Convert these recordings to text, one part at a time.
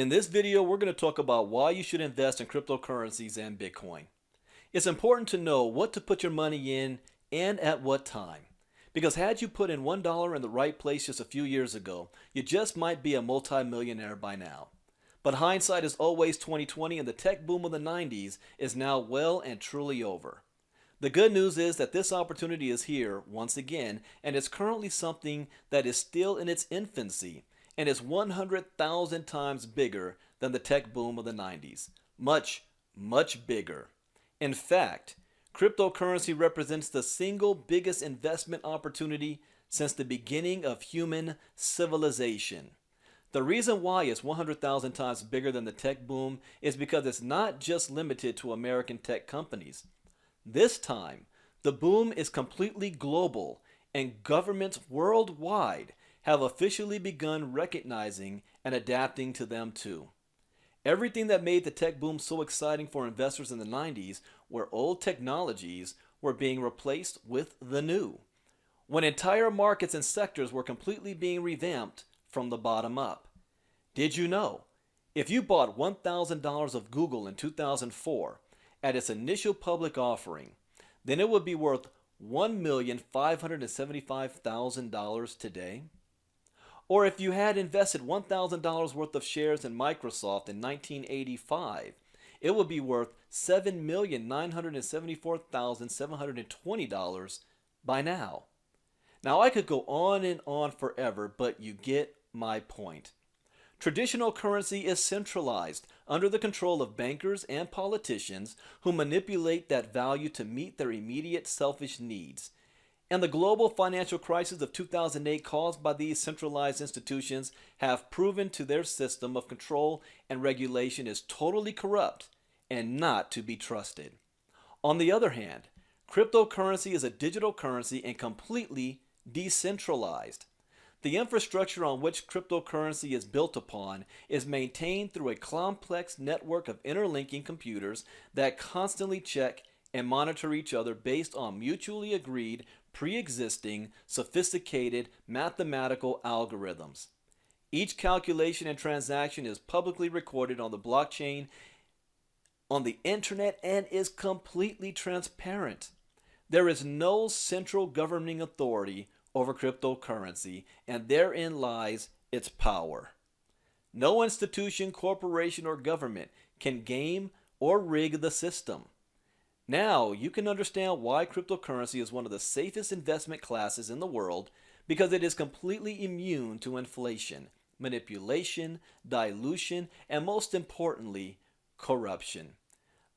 In this video, we're going to talk about why you should invest in cryptocurrencies and Bitcoin. It's important to know what to put your money in and at what time. Because had you put in $1 in the right place just a few years ago, you just might be a multimillionaire by now. But hindsight is always 2020, and the tech boom of the 90s is now well and truly over. The good news is that this opportunity is here once again, and it's currently something that is still in its infancy and is 100,000 times bigger than the tech boom of the 90s. Much, much bigger. In fact, cryptocurrency represents the single biggest investment opportunity since the beginning of human civilization. The reason why it's 100,000 times bigger than the tech boom is because it's not just limited to American tech companies. This time, the boom is completely global, and governments worldwide have officially begun recognizing and adapting to them too. Everything that made the tech boom so exciting for investors in the 90s, where old technologies were being replaced with the new, when entire markets and sectors were completely being revamped from the bottom up. Did you know? If you bought $1,000 of Google in 2004 at its initial public offering, then it would be worth $1,575,000 today. Or if you had invested $1,000 worth of shares in Microsoft in 1985, it would be worth $7,974,720 by now. Now I could go on and on forever, but you get my point. Traditional currency is centralized under the control of bankers and politicians who manipulate that value to meet their immediate selfish needs. And the global financial crisis of 2008 caused by these centralized institutions have proven to their system of control and regulation is totally corrupt and not to be trusted. On the other hand, cryptocurrency is a digital currency and completely decentralized. The infrastructure on which cryptocurrency is built upon is maintained through a complex network of interlinking computers that constantly check and monitor each other based on mutually agreed, pre-existing, sophisticated mathematical algorithms. Each calculation and transaction is publicly recorded on the blockchain on the internet and is completely transparent. There is no central governing authority over cryptocurrency, and therein lies its power. No institution, corporation, or government can game or rig the system. Now you can understand why cryptocurrency is one of the safest investment classes in the world, because it is completely immune to inflation, manipulation, dilution, and most importantly, corruption.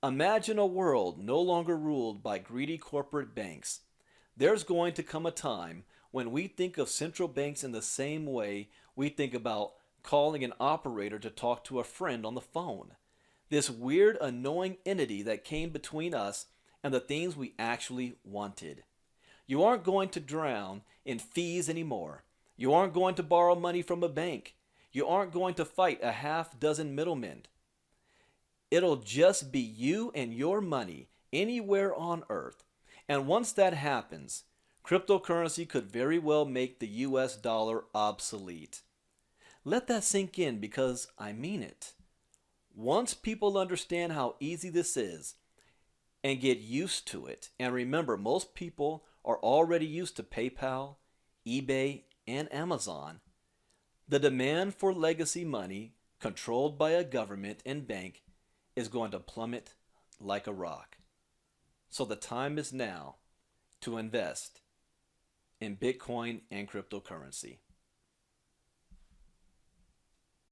Imagine a world no longer ruled by greedy corporate banks. There's going to come a time when we think of central banks in the same way we think about calling an operator to talk to a friend on the phone. This weird, annoying entity that came between us and the things we actually wanted. You aren't going to drown in fees anymore. You aren't going to borrow money from a bank. You aren't going to fight a half dozen middlemen. It'll just be you and your money anywhere on earth. And once that happens, cryptocurrency could very well make the US dollar obsolete. Let that sink in, because I mean it. Once people understand how easy this is and get used to it, and remember, most people are already used to PayPal, eBay, and Amazon, the demand for legacy money controlled by a government and bank is going to plummet like a rock. So the time is now to invest in Bitcoin and cryptocurrency.